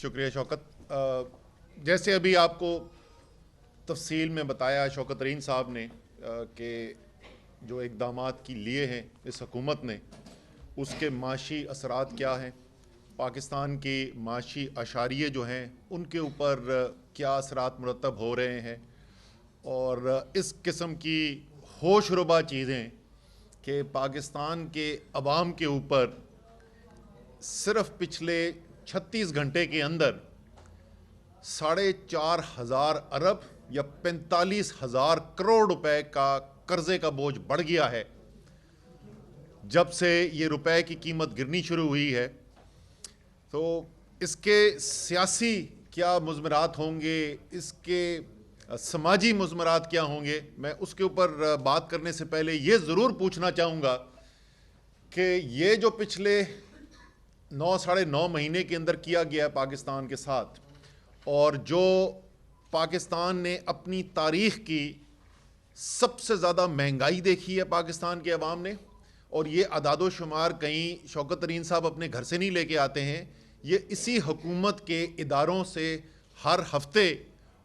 شکریہ شوکت. جیسے ابھی آپ کو تفصیل میں بتایا شوکت ترین صاحب نے کہ جو اقدامات کی لیے ہیں اس حکومت نے اس کے معاشی اثرات کیا ہیں، پاکستان کی معاشی اشاریے جو ہیں ان کے اوپر کیا اثرات مرتب ہو رہے ہیں، اور اس قسم کی ہوش ربا چیزیں کہ پاکستان کے عوام کے اوپر صرف پچھلے 36 گھنٹے کے اندر 4,500 ارب یا 45,000 کروڑ روپے کا قرضے کا بوجھ بڑھ گیا ہے جب سے یہ روپے کی قیمت گرنی شروع ہوئی ہے. تو اس کے سیاسی کیا مضمرات ہوں گے، اس کے سماجی مضمرات کیا ہوں گے، میں اس کے اوپر بات کرنے سے پہلے یہ ضرور پوچھنا چاہوں گا کہ یہ جو پچھلے 9 مہینے کے اندر کیا گیا ہے پاکستان کے ساتھ، اور جو پاکستان نے اپنی تاریخ کی سب سے زیادہ مہنگائی دیکھی ہے پاکستان کے عوام نے، اور یہ اعداد و شمار کہیں شوکت ترین صاحب اپنے گھر سے نہیں لے کے آتے ہیں، یہ اسی حکومت کے اداروں سے ہر ہفتے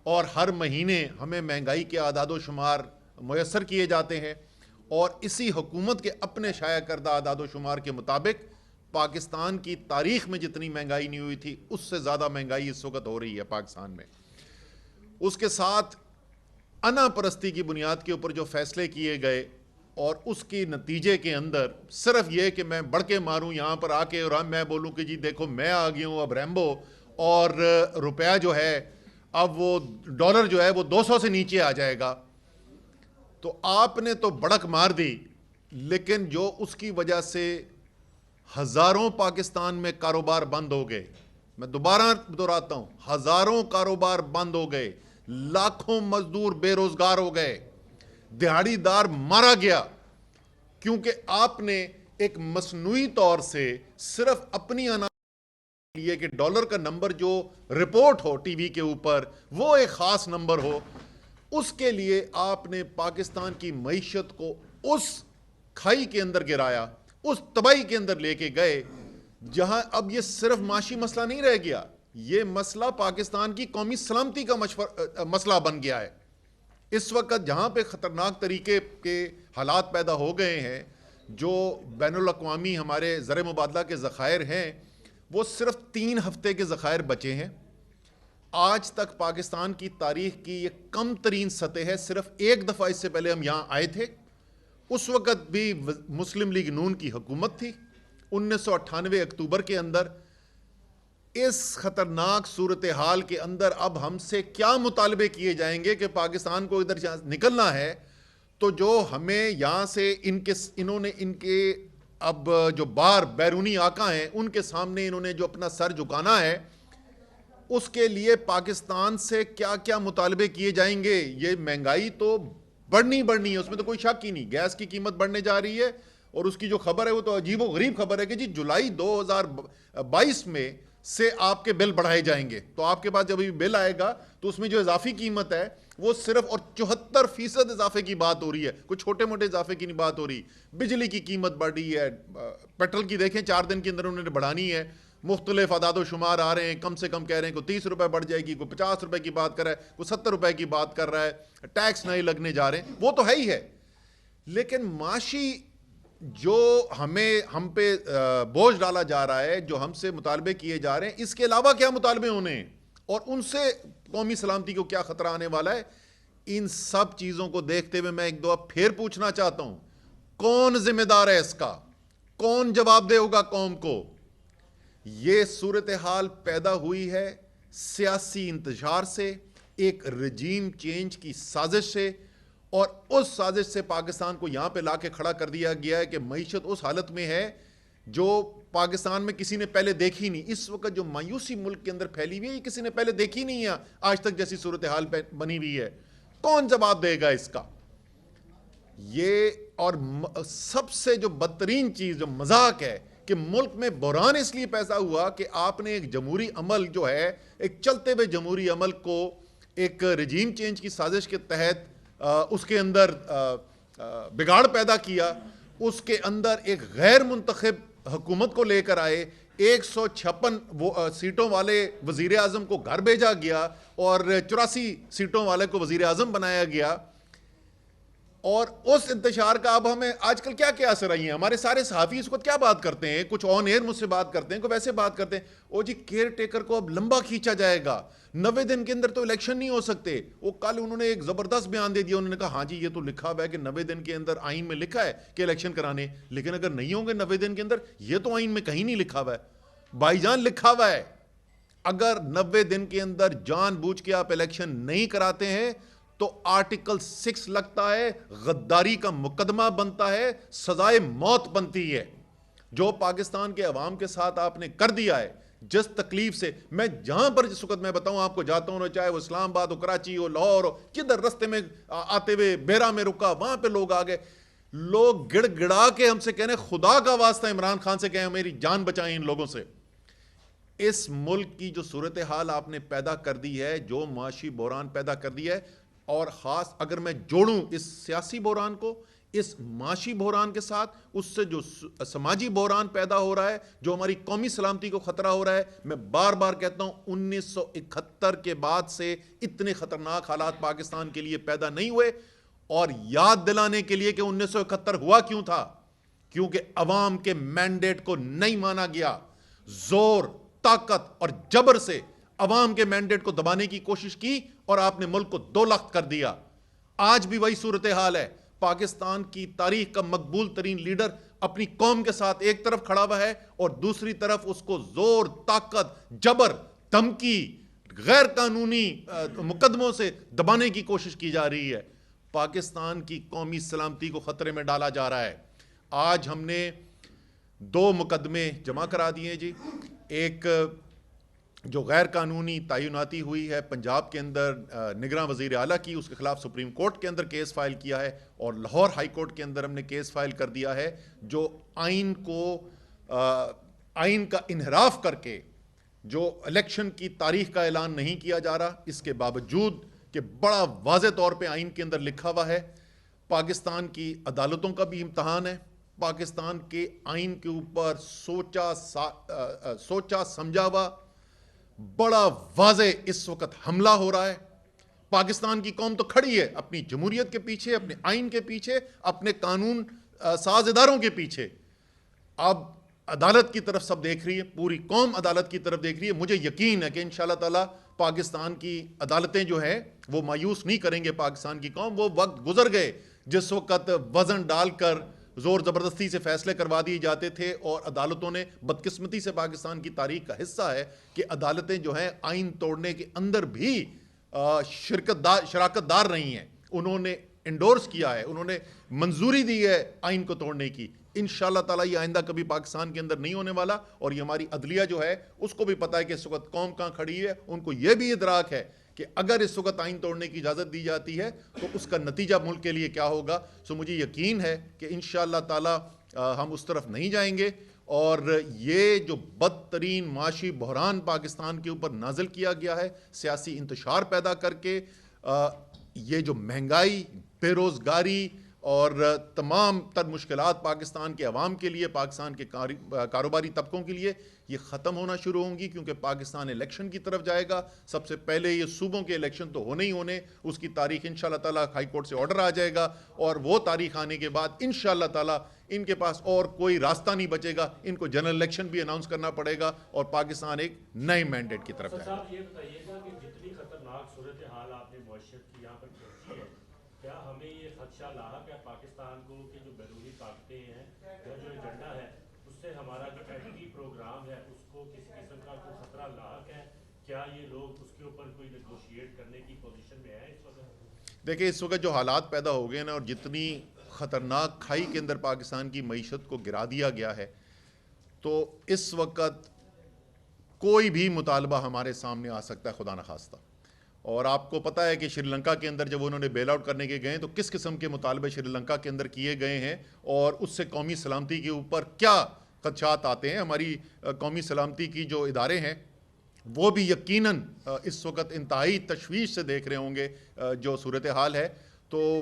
اور ہر مہینے ہمیں مہنگائی کے اعداد و شمار میسر کیے جاتے ہیں، اور اسی حکومت کے اپنے شائع کردہ اعداد و شمار کے مطابق پاکستان کی تاریخ میں جتنی مہنگائی نہیں ہوئی تھی اس سے زیادہ مہنگائی اس وقت ہو رہی ہے پاکستان میں. اس کے ساتھ انا پرستی کی بنیاد کے اوپر جو فیصلے کیے گئے، اور اس کی نتیجے کے اندر صرف یہ کہ میں بڑھ کے ماروں یہاں پر آ کے، اور میں بولوں کہ جی دیکھو میں آ گیا ہوں اب ریمبو، اور روپیہ جو ہے اب وہ ڈالر جو ہے وہ 200 سے نیچے آ جائے گا. تو آپ نے تو بڑک مار دی، لیکن جو اس کی وجہ سے ہزاروں پاکستان میں کاروبار بند ہو گئے، میں دوبارہ دہراتا ہوں، ہزاروں کاروبار بند ہو گئے، لاکھوں مزدور بے روزگار ہو گئے، دہاڑی دار مارا گیا، کیونکہ آپ نے ایک مصنوعی طور سے صرف اپنی لیے کہ ڈالر کا نمبر جو رپورٹ ہو ٹی وی کے اوپر وہ ایک خاص نمبر ہو، اس کے لیے آپ نے پاکستان کی معیشت کو اس کھائی کے اندر گرایا، اس تباہی کے اندر لے کے گئے، جہاں اب یہ صرف معاشی مسئلہ نہیں رہ گیا، یہ مسئلہ پاکستان کی قومی سلامتی کا مسئلہ بن گیا ہے. اس وقت جہاں پہ خطرناک طریقے کے حالات پیدا ہو گئے ہیں، جو بین الاقوامی ہمارے زر مبادلہ کے ذخائر ہیں وہ صرف 3 ہفتے کے ذخائر بچے ہیں. آج تک پاکستان کی تاریخ کی یہ کم ترین سطح ہے. صرف ایک دفعہ اس سے پہلے ہم یہاں آئے تھے، اس وقت بھی مسلم لیگ نون کی حکومت تھی 1998 اکتوبر کے اندر. اس خطرناک صورتحال کے اندر اب ہم سے کیا مطالبے کیے جائیں گے کہ پاکستان کو ادھر نکلنا ہے، تو جو ہمیں یہاں سے انہوں نے ان کے اب جو باہر بیرونی آقا ہیں ان کے سامنے انہوں نے جو اپنا سر جھکانا ہے، اس کے لیے پاکستان سے کیا کیا مطالبے کیے جائیں گے. یہ مہنگائی تو بڑھنی ہے، اس میں تو کوئی شک ہی نہیں. گیس کی قیمت بڑھنے جا رہی ہے، اور اس کی جو خبر ہے وہ تو عجیب و غریب خبر ہے کہ جی جولائی 2022 میں سے آپ کے بل بڑھائے جائیں گے. تو آپ کے پاس جب بل آئے گا تو اس میں جو اضافی قیمت ہے وہ صرف اور 74% اضافے کی بات ہو رہی ہے، کوئی چھوٹے موٹے اضافے کی نہیں بات ہو رہی. بجلی کی قیمت بڑھ رہی ہے، پیٹرول کی دیکھیں 4 دن کے اندر انہوں نے بڑھانی ہے. مختلف اعداد و شمار آ رہے ہیں، کم سے کم کہہ رہے ہیں کوئی 30 روپے بڑھ جائے گی، کوئی 50 روپے کی بات کر رہا ہے، کوئی 70 روپے کی بات کر رہا ہے، ٹیکس نئے لگنے جا رہے ہیں. وہ تو ہے ہی ہے، لیکن معاشی جو ہم پہ بوجھ ڈالا جا رہا ہے، جو ہم سے مطالبے کیے جا رہے ہیں، اس کے علاوہ کیا مطالبے ہونے ہیں، اور ان سے قومی سلامتی کو کیا خطرہ آنے والا ہے. ان سب چیزوں کو دیکھتے ہوئے میں ایک دو پھر پوچھنا چاہتا ہوں، کون ذمہ دار ہے اس کا؟ کون جواب دے ہوگا قوم کو؟ یہ صورتحال پیدا ہوئی ہے سیاسی انتشار سے، ایک رجیم چینج کی سازش سے، اور اس سازش سے پاکستان کو یہاں پہ لا کے کھڑا کر دیا گیا ہے کہ معیشت اس حالت میں ہے جو پاکستان میں کسی نے پہلے دیکھی نہیں. اس وقت جو مایوسی ملک کے اندر پھیلی ہوئی ہے یہ کسی نے پہلے دیکھی نہیں ہے آج تک جیسی صورتحال بنی ہوئی ہے. کون جواب دے گا اس کا؟ یہ اور سب سے جو بدترین چیز جو مذاق ہے کہ ملک میں بحران اس لیے پیدا ہوا کہ آپ نے ایک جمہوری عمل جو ہے، ایک چلتے ہوئے جمہوری عمل کو ایک رجیم چینج کی سازش کے تحت اس کے اندر بگاڑ پیدا کیا، اس کے اندر ایک غیر منتخب حکومت کو لے کر آئے، 156 سیٹوں والے وزیر اعظم کو گھر بھیجا گیا اور 84 سیٹوں والے کو وزیر اعظم بنایا گیا. اور اس انتشار کا اب ہمیں آج کل کیا کیا اثر آئی ہیں؟ ہمارے سارے صحافی اس وقت کیا بات کرتے ہیں، کچھ آن ایئر مجھ سے بات کرتے ہیں، کوئی ویسے بات کرتے ہیں، او جی کیئر ٹیکر کو اب لمبا کھینچا جائے گا، 90 دن کے اندر تو الیکشن نہیں ہو سکتے. وہ کل انہوں نے ایک زبردست بیان دے دیا، انہوں نے کہا ہاں جی یہ تو لکھا ہوا ہے کہ 90 دن کے اندر آئین میں لکھا ہے کہ الیکشن کرانے، لیکن اگر نہیں ہوں گے 90 دن کے اندر، یہ تو آئین میں کہیں نہیں لکھا ہوا ہے. بھائی جان لکھا ہوا ہے اگر 90 دن کے اندر جان بوجھ کے آپ الیکشن نہیں کراتے ہیں تو آرٹیکل 6 لگتا ہے، غداری کا مقدمہ بنتا ہے، سزائے موت بنتی ہے. جو پاکستان کے عوام کے ساتھ آپ نے کر دیا ہے، جس تکلیف سے میں جہاں پر جس وقت میں بتاؤں آپ کو جاتا ہوں، چاہے وہ اسلام آباد ہو، کراچی ہو، لاہور ہو، کدھر رستے میں آتے ہوئے بیرا میں رکا، وہاں پہ لوگ آ گئے، لوگ گڑ گڑا کے ہم سے کہنے خدا کا واسطہ عمران خان سے کہیں میری جان بچائیں ان لوگوں سے. اس ملک کی جو صورتحال آپ نے پیدا کر دی ہے، جو معاشی بحران پیدا کر دی ہے، اور خاص اگر میں جوڑوں اس سیاسی بحران کو اس معاشی بحران کے ساتھ، اس سے جو سماجی بحران پیدا ہو رہا ہے، جو ہماری قومی سلامتی کو خطرہ ہو رہا ہے، میں بار بار کہتا ہوں 1971 کے بعد سے اتنے خطرناک حالات پاکستان کے لیے پیدا نہیں ہوئے. اور یاد دلانے کے لیے کہ 1971 ہوا کیوں تھا، کیونکہ عوام کے مینڈیٹ کو نہیں مانا گیا، زور، طاقت اور جبر سے عوام کے مینڈیٹ کو دبانے کی کوشش کی اور آپ نے ملک کو دو لخت کر دیا. آج بھی وہی صورتحال ہے. پاکستان کی تاریخ کا مقبول ترین لیڈر اپنی قوم کے ساتھ ایک طرف کھڑا ہوا ہے اور دوسری طرف اس کو زور، طاقت، جبر، دھمکی، غیر قانونی مقدموں سے دبانے کی کوشش کی جا رہی ہے. پاکستان کی قومی سلامتی کو خطرے میں ڈالا جا رہا ہے. آج ہم نے 2 مقدمے جمع کرا دیے جی. ایک جو غیر قانونی تعیناتی ہوئی ہے پنجاب کے اندر نگراں وزیر اعلیٰ کی، اس کے خلاف سپریم کورٹ کے اندر کیس فائل کیا ہے، اور لاہور ہائی کورٹ کے اندر ہم نے کیس فائل کر دیا ہے، جو آئین کا انحراف کر کے جو الیکشن کی تاریخ کا اعلان نہیں کیا جا رہا، اس کے باوجود کہ بڑا واضح طور پہ آئین کے اندر لکھا ہوا ہے. پاکستان کی عدالتوں کا بھی امتحان ہے. پاکستان کے آئین کے اوپر سوچا سمجھا ہوا بڑا واضح اس وقت حملہ ہو رہا ہے. پاکستان کی قوم تو کھڑی ہے اپنی جمہوریت کے پیچھے، اپنے آئین کے پیچھے، اپنے قانون ساز اداروں کے پیچھے. اب عدالت کی طرف سب دیکھ رہی ہے، پوری قوم عدالت کی طرف دیکھ رہی ہے. مجھے یقین ہے کہ انشاءاللہ تعالی پاکستان کی عدالتیں جو ہیں وہ مایوس نہیں کریں گے پاکستان کی قوم. وہ وقت گزر گئے جس وقت وزن ڈال کر زور زبردستی سے فیصلے کروا دیے جاتے تھے، اور عدالتوں نے بدقسمتی سے پاکستان کی تاریخ کا حصہ ہے کہ عدالتیں جو ہیں آئین توڑنے کے اندر بھی شراکت دار رہی ہیں. انہوں نے انڈورس کیا ہے، انہوں نے منظوری دی ہے آئین کو توڑنے کی. انشاءاللہ تعالیٰ یہ آئندہ کبھی پاکستان کے اندر نہیں ہونے والا. اور یہ ہماری عدلیہ جو ہے اس کو بھی پتہ ہے کہ اس وقت قوم کہاں کھڑی ہے. ان کو یہ بھی ادراک ہے کہ اگر اس وقت آئین توڑنے کی اجازت دی جاتی ہے تو اس کا نتیجہ ملک کے لیے کیا ہوگا. سو مجھے یقین ہے کہ انشاءاللہ تعالی ہم اس طرف نہیں جائیں گے. اور یہ جو بدترین معاشی بحران پاکستان کے اوپر نازل کیا گیا ہے سیاسی انتشار پیدا کر کے، یہ جو مہنگائی، بے روزگاری اور تمام تر مشکلات پاکستان کے عوام کے لیے، پاکستان کے کاروباری طبقوں کے لیے، یہ ختم ہونا شروع ہوں گی. کیونکہ پاکستان الیکشن کی طرف جائے گا. سب سے پہلے یہ صوبوں کے الیکشن تو ہونے ہی ہونے، اس کی تاریخ انشاءاللہ تعالیٰ ہائی کورٹ سے آرڈر آ جائے گا، اور وہ تاریخ آنے کے بعد انشاءاللہ تعالیٰ ان کے پاس اور کوئی راستہ نہیں بچے گا. ان کو جنرل الیکشن بھی اناؤنس کرنا پڑے گا اور پاکستان ایک نئے مینڈیٹ کی طرف جائے گا. صاحب یہ بتائیے گا کہ جتنی خطرناک صورتحال آپ نے معیشت کی یہاں پر کھینچی ہے، کیا ہمیں یہ خدشہ لاحق ہے پاکستان کو کہ جو بیرونی طاقتیں ہیں یا جو ایجنڈا ہے اس سے ہمارا جو ایٹمی پروگرام ہے اس کو کسی قسم کا کوئی خطرہ لاحق ہے؟ کیا یہ لوگ اس کے اوپر کوئی نیگوشیٹ کرنے کی پوزیشن میں ہیں اس وقت؟ دیکھیں اس وقت جو حالات پیدا ہو گئے نا، اور جتنی خطرناک کھائی کے اندر پاکستان کی معیشت کو گرا دیا گیا ہے، تو اس وقت کوئی بھی مطالبہ ہمارے سامنے آ سکتا ہے خدا نخواستہ. اور آپ کو پتہ ہے کہ شری لنکا کے اندر جب انہوں نے بیل آؤٹ کرنے کے گئے تو کس قسم کے مطالبے شری لنکا کے اندر کیے گئے ہیں، اور اس سے قومی سلامتی کے اوپر کیا خدشات آتے ہیں. ہماری قومی سلامتی کی جو ادارے ہیں وہ بھی یقیناً اس وقت انتہائی تشویش سے دیکھ رہے ہوں گے جو صورتحال ہے. تو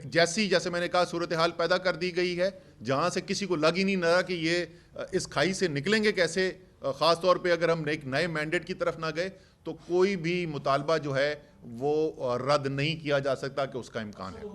جیسے میں نے کہا صورتحال پیدا کر دی گئی ہے، جہاں سے کسی کو لگ ہی نہیں رہا کہ یہ اس کھائی سے نکلیں گے کیسے. خاص طور پہ اگر ہم ایک نئے مینڈیٹ کی طرف نہ گئے تو کوئی بھی مطالبہ جو ہے وہ رد نہیں کیا جا سکتا کہ اس کا امکان ہے.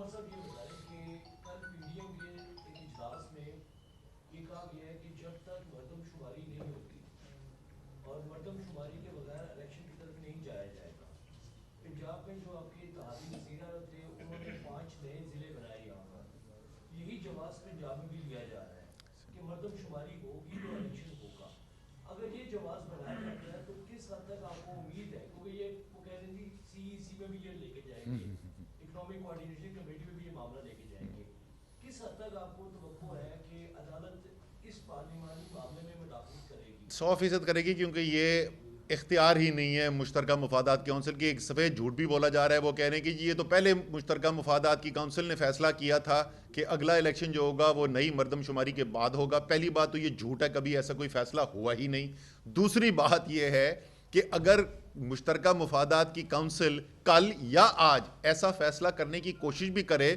سو فیصد کرے گی کیونکہ یہ اختیار ہی نہیں ہے مشترکہ مفادات کونسل کی. ایک سفید جھوٹ بھی بولا جا رہا ہے, وہ کہہ رہے ہیں کہ یہ تو پہلے مشترکہ مفادات کی کونسل نے فیصلہ کیا تھا کہ اگلا الیکشن جو ہوگا وہ نئی مردم شماری کے بعد ہوگا. پہلی بات تو یہ جھوٹ ہے, کبھی ایسا کوئی فیصلہ ہوا ہی نہیں. دوسری بات یہ ہے کہ اگر مشترکہ مفادات کی کونسل کل یا آج ایسا فیصلہ کرنے کی کوشش بھی کرے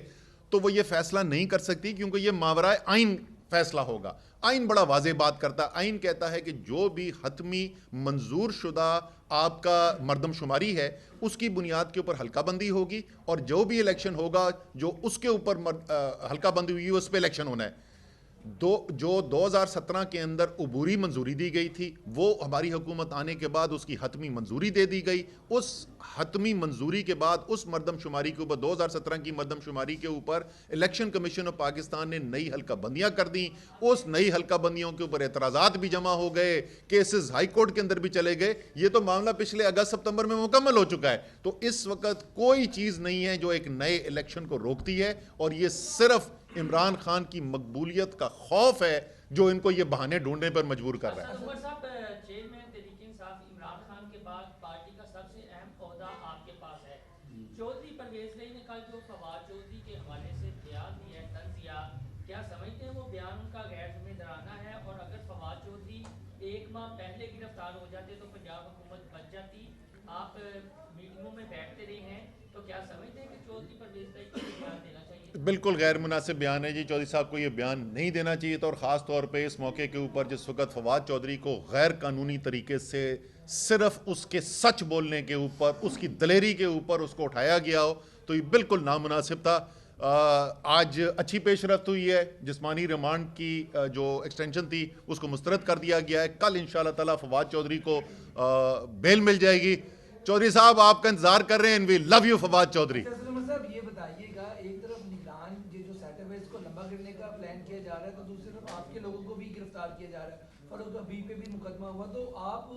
تو وہ یہ فیصلہ نہیں کر سکتی کیونکہ یہ ماورائے آئین فیصلہ ہوگا. آئین بڑا واضح بات کرتا ہے. آئین کہتا ہے کہ جو بھی حتمی منظور شدہ آپ کا مردم شماری ہے اس کی بنیاد کے اوپر حلقہ بندی ہوگی, اور جو بھی الیکشن ہوگا جو اس کے اوپر حلقہ بندی ہوئی اس پہ الیکشن ہونا ہے. جو 2017 کے اندر عبوری منظوری دی گئی تھی وہ ہماری حکومت آنے کے بعد اس کی حتمی منظوری دے دی گئی. اس حتمی منظوری کے بعد اس مردم شماری کے اوپر 2017 کی مردم شماری کے اوپر الیکشن کمیشن آف پاکستان نے نئی حلقہ بندیاں کر دیں. اس نئی حلقہ بندیوں کے اوپر اعتراضات بھی جمع ہو گئے, کیسز ہائی کورٹ کے اندر بھی چلے گئے. یہ تو معاملہ پچھلے اگست ستمبر میں مکمل ہو چکا ہے. تو اس وقت کوئی چیز نہیں ہے جو ایک نئے الیکشن کو روکتی ہے, اور یہ صرف عمران خان کی مقبولیت کا خوف ہے جو ان کو یہ بہانے ڈھونڈنے پر مجبور کر رہا ہے. عمر صاحب, چیئرمین تحریک انصاف عمران خان کے بعد پارٹی کا سب سے اہم عہدہ آپ کے پاس ہے. چودھری پرویز نے کل جو فواد چودھری کے حوالے سے بیان دیا ہے تنزیہ, کیا سمجھتے ہیں وہ بیان ان کا غیر ذمہ دارانہ ہے؟ اور اگر فواد چودھری ایک ماہ پہلے گرفتار ہو جاتے تو پنجاب حکومت بچ جاتی. آپ میٹنگوں میں بیٹھتے رہے ہیں, تو کیا سمجھتے ہیں کہ چودھری پرویز کا ایک بیان دینا چاہیے؟ بالکل غیر مناسب بیان ہے جی. چودھری صاحب کو یہ بیان نہیں دینا چاہیے تھا, اور خاص طور پہ اس موقع کے اوپر جس وقت فواد چودھری کو غیر قانونی طریقے سے صرف اس کے سچ بولنے کے اوپر, اس کی دلیری کے اوپر اس کو اٹھایا گیا ہو, تو یہ بالکل نامناسب تھا. آج اچھی پیش رفت ہوئی ہے, جسمانی ریمانڈ کی جو ایکسٹینشن تھی اس کو مسترد کر دیا گیا ہے. کل انشاءاللہ تعالی فواد چودھری کو بیل مل جائے گی. چودھری صاحب آپ کا انتظار کر رہے ہیں, وی لو یو فواد چودھری. صاحب یہ بتائیے گا, ایک طرف نگران جو سیٹ ہے اس کو لمبا کرنے کا پلان کیا جا رہا ہے, تو دوسری طرف آپ کے لوگوں کو بھی گرفتار کیا جا رہا ہے, فاروق حبیب پہ بھی مقدمہ ہوا, تو آپ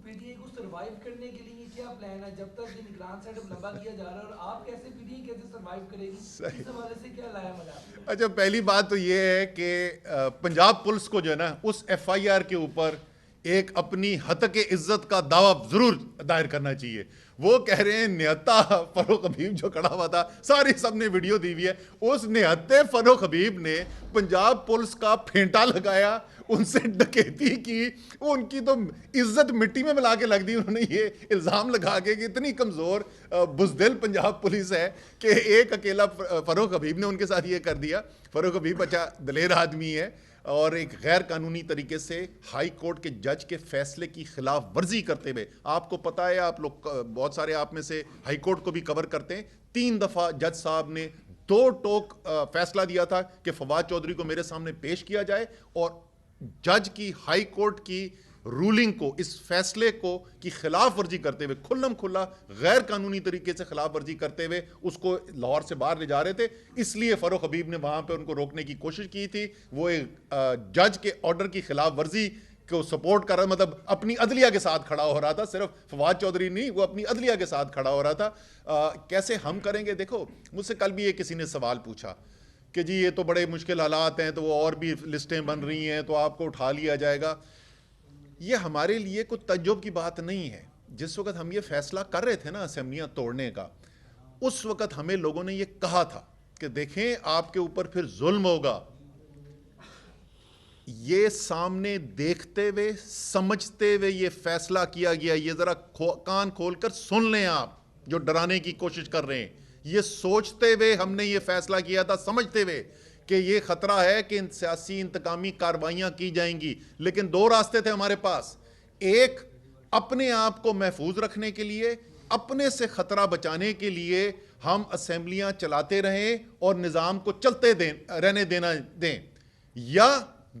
پی ٹی آئی کو سروائیو کرنے کے لیے کیا پلان ہے جب تک یہ نگران سیٹ اپ لمبا کیا جا رہا ہے, اور آپ کیسے پی ٹی آئی کیسے سروائیو کرے گی, اس حوالے سے کیا لایا مزہ؟ اچھا, پہلی بات تو یہ ہے کہ پنجاب پولیس کو جو ہے نا اس ایف آئی آر کے اوپر ایک اپنی ہتک عزت کا دعویٰ ضرور دائر کرنا چاہیے. وہ کہہ رہے ہیں نہتا فاروق حبیب جو کھڑا ہوا تھا, ساری سب نے ویڈیو دی ہوئی ہے, اس نہتے فاروق حبیب نے پنجاب پولیس کا پھینٹا لگایا, ان سے ڈکیتی کی, ان کی تو عزت مٹی میں ملا کے لگ دی. انہوں نے یہ الزام لگا کے کہ اتنی کمزور بزدل پنجاب پولیس ہے کہ ایک اکیلا فاروق حبیب نے ان کے ساتھ یہ کر دیا. فاروق حبیب اچھا دلیر آدمی ہے, اور ایک غیر قانونی طریقے سے ہائی کورٹ کے جج کے فیصلے کی خلاف ورزی کرتے ہوئے, آپ کو پتہ ہے, آپ لوگ بہت سارے آپ میں سے ہائی کورٹ کو بھی کور کرتے ہیں, 3 دفعہ جج صاحب نے 2 ٹوک فیصلہ دیا تھا کہ فواد چودھری کو میرے سامنے پیش کیا جائے, اور جج کی ہائی کورٹ کی رولنگ کو, اس فیصلے کو کی خلاف ورزی کرتے ہوئے, کھلم کھلا غیر قانونی طریقے سے خلاف ورزی کرتے ہوئے اس کو لاہور سے باہر لے جا رہے تھے. اس لیے فاروق حبیب نے وہاں پہ ان کو روکنے کی کوشش کی تھی. وہ ایک جج کے آرڈر کی خلاف ورزی کو سپورٹ کر رہا, مطلب اپنی عدلیہ کے ساتھ کھڑا ہو رہا تھا. صرف فواد چودھری نہیں, وہ اپنی عدلیہ کے ساتھ کھڑا ہو رہا تھا. کیسے ہم کریں گے؟ دیکھو, مجھ سے کل بھی یہ کسی نے سوال پوچھا کہ جی یہ تو بڑے مشکل حالات ہیں, تو وہ اور بھی لسٹیں بن رہی ہیں, تو آپ کو اٹھا لیا جائے گا. یہ ہمارے لیے کوئی تعجب کی بات نہیں ہے. جس وقت ہم یہ فیصلہ کر رہے تھے نا اسمبلیاں توڑنے کا, اس وقت ہمیں لوگوں نے یہ کہا تھا کہ دیکھیں آپ کے اوپر پھر ظلم ہوگا. یہ سامنے دیکھتے ہوئے سمجھتے ہوئے یہ فیصلہ کیا گیا. یہ ذرا کان کھول کر سن لیں, آپ جو ڈرانے کی کوشش کر رہے ہیں, یہ سوچتے ہوئے ہم نے یہ فیصلہ کیا تھا, سمجھتے ہوئے کہ یہ خطرہ ہے کہ سیاسی انتقامی کارروائیاں کی جائیں گی، لیکن دو راستے تھے ہمارے پاس. ایک، اپنے آپ کو محفوظ رکھنے کے لیے، اپنے سے خطرہ بچانے کے لیے ہم اسمبلیاں چلاتے رہیں اور نظام کو چلتے رہنے دینا دیں، یا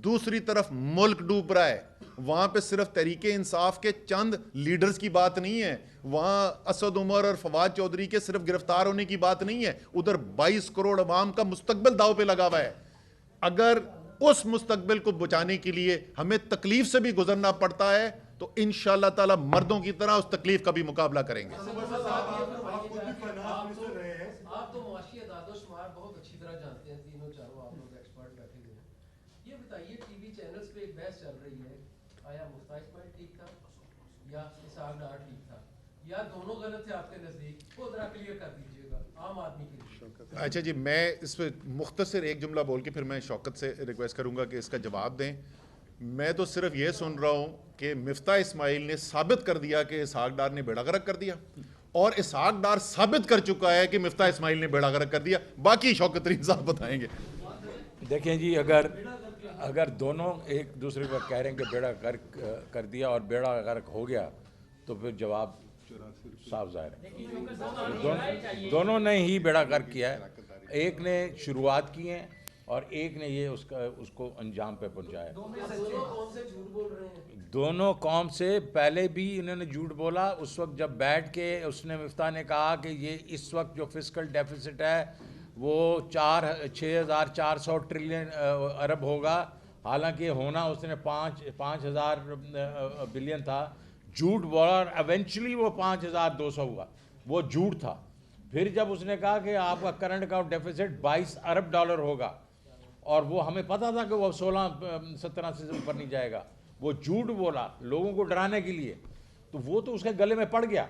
دوسری طرف ملک ڈوب رہا ہے. وہاں پہ صرف تحریک انصاف کے چند لیڈرز کی بات نہیں ہے، وہاں اسد عمر اور فواد چودھری کے صرف گرفتار ہونے کی بات نہیں ہے، ادھر 22 کروڑ عوام کا مستقبل داؤ پہ لگا ہوا ہے. اگر اس مستقبل کو بچانے کے لیے ہمیں تکلیف سے بھی گزرنا پڑتا ہے تو انشاءاللہ تعالی مردوں کی طرح اس تکلیف کا بھی مقابلہ کریں گے. آپ تو معاشی اعداد و شمار بہت اچھی طرح جانتے ہیں، تینوں چاروں آپ لوگ ایکسپرٹ بیٹھے ہوئے ہیں. یہ بتائیے ٹی وی چینلز پہ ایک بحث چل رہی ہے، آیا مفتاح اسماعیل ٹھیک تھا یا اسحاق ڈار ٹھیک تھا، یا دونوں غلط تھے آپ کے نزدیک؟ وہ ذرا کلیئر کر دیجیے گا عام آدمی کے لیے. اچھا جی، میں اس پہ مختصر ایک جملہ بول کے پھر میں شوکت سے ریکویسٹ کروں گا کہ اس کا جواب دیں. میں تو صرف یہ سن رہا ہوں کہ مفتاح اسماعیل نے ثابت کر دیا کہ اسحاق ڈار نے بیڑا غرق کر دیا، اور اسحاق ڈار ثابت کر چکا ہے کہ مفتاح اسماعیل نے بیڑا غرق کر دیا. باقی شوکت ترین صاحب بتائیں گے. دیکھیں جی، اگر دونوں ایک دوسرے کو کہہ رہے ہیں کہ بیڑا غرق کر دیا اور بیڑا غرق ہو گیا تو پھر جواب صاف ظاہر ہے. دونوں نے ہی بیڑا غرق کیا ہے، ایک نے شروعات کی ہیں اور ایک نے یہ اس کو انجام پہ پہنچایا. دونوں قوم سے پہلے بھی انہوں نے جھوٹ بولا. اس وقت جب بیٹھ کے اس نے مفتاح نے کہا کہ یہ اس وقت جو فسکل ڈیفیسٹ ہے وہ 6,400 ٹریلین ارب ہوگا، حالانکہ ہونا اس نے 5,000 بلین تھا. جھوٹ بولا اور ایونچولی وہ 5,200 ہوا. وہ جھوٹ تھا. پھر جب اس نے کہا کہ آپ کا کرنٹ اکاؤنٹ ڈیفیسٹ 22 ارب ڈالر ہوگا، اور وہ ہمیں پتہ تھا کہ وہ 16-17 سے اوپر نہیں جائے گا، وہ جھوٹ بولا لوگوں کو ڈرانے کے لیے، تو وہ تو اس کے گلے میں پڑ گیا.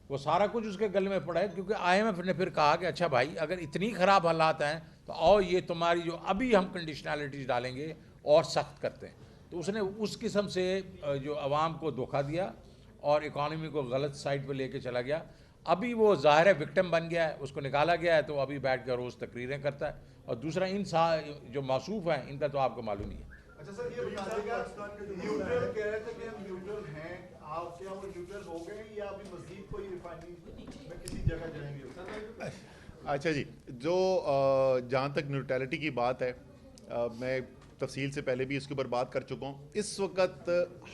وہ سارا کچھ اس کے گلے میں پڑا ہے، کیونکہ IMF نے پھر کہا کہ اچھا بھائی اگر اتنی خراب حالات ہیں تو آؤ یہ تمہاری جو ابھی ہم کنڈیشنالٹیز ڈالیں گے اور سخت کرتے ہیں. تو اس نے اس قسم سے جو عوام کو دھوکہ دیا اور اکانومی کو غلط سائڈ پہ لے کے چلا گیا. ابھی وہ ظاہر ہے وکٹم بن گیا ہے، اس کو نکالا گیا ہے تو ابھی بیٹھ کر روز تقریریں کرتا ہے. اور دوسرا ان جو موصوف ہیں ان کا تو آپ کو معلوم ہی ہے. اچھا سر، یہ بتائیے گا نیوٹرل کہہ رہے تھے کہ ہم نیوٹرل ہیں، آپ کیا وہ نیوٹرل ہو گئے یا ابھی مزید کوئی ریفائننگ میں کسی جگہ جائیں گے؟ اچھا جی، جو جہاں تک نیوٹرلٹی کی بات ہے، میں تفصیل سے پہلے بھی اس کے اوپر بات کر چکا ہوں. اس وقت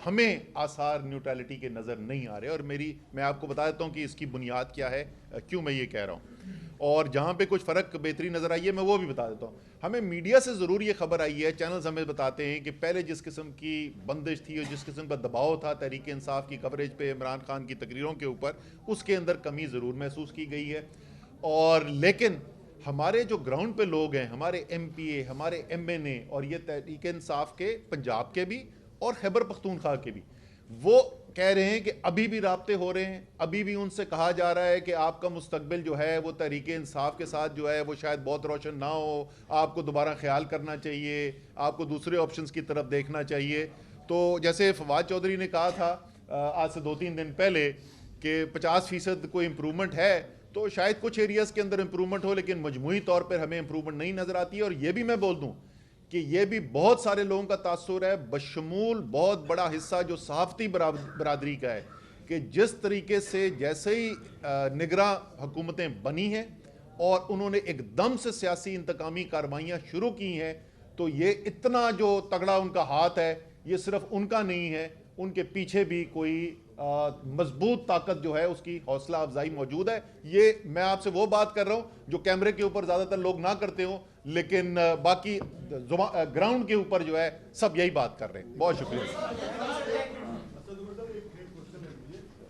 ہمیں آثار نیوٹرلٹی کے نظر نہیں آ رہے، اور میں آپ کو بتا دیتا ہوں کہ اس کی بنیاد کیا ہے، کیوں میں یہ کہہ رہا ہوں. اور جہاں پہ کچھ فرق بہتری نظر آئی ہے میں وہ بھی بتا دیتا ہوں. ہمیں میڈیا سے ضرور یہ خبر آئی ہے، چینلز ہمیں بتاتے ہیں کہ پہلے جس قسم کی بندش تھی اور جس قسم کا دباؤ تھا تحریک انصاف کی کوریج پہ عمران خان کی تقریروں کے اوپر، اس کے اندر کمی ضرور محسوس کی گئی ہے. اور لیکن ہمارے جو گراؤنڈ پہ لوگ ہیں، ہمارے MPA، ہمارے MNA، اور یہ تحریک انصاف کے پنجاب کے بھی اور خیبر پختونخوا کے بھی، وہ کہہ رہے ہیں کہ ابھی بھی رابطے ہو رہے ہیں، ابھی بھی ان سے کہا جا رہا ہے کہ آپ کا مستقبل جو ہے وہ تحریک انصاف کے ساتھ جو ہے وہ شاید بہت روشن نہ ہو، آپ کو دوبارہ خیال کرنا چاہیے، آپ کو دوسرے آپشنز کی طرف دیکھنا چاہیے. تو جیسے فواد چودھری نے کہا تھا آج سے 2-3 دن پہلے کہ 50% کوئی امپرومنٹ ہے، تو شاید کچھ ایریاز کے اندر امپرومنٹ ہو، لیکن مجموعی طور پر ہمیں امپرومنٹ نہیں نظر آتی ہے. اور یہ بھی میں بول دوں کہ یہ بھی بہت سارے لوگوں کا تاثر ہے، بشمول بہت بڑا حصہ جو صحافتی برادری کا ہے، کہ جس طریقے سے جیسے ہی نگراں حکومتیں بنی ہیں اور انہوں نے ایک دم سے سیاسی انتقامی کارروائیاں شروع کی ہیں، تو یہ اتنا جو تگڑا ان کا ہاتھ ہے یہ صرف ان کا نہیں ہے، ان کے پیچھے بھی کوئی مضبوط طاقت جو ہے اس کی حوصلہ افزائی موجود ہے. یہ میں آپ سے وہ بات کر رہا ہوں جو کیمرے کے اوپر زیادہ تر لوگ نہ کرتے ہوں، لیکن باقی گراؤنڈ کے اوپر جو ہے سب یہی بات کر رہے ہیں. بہت شکریہ.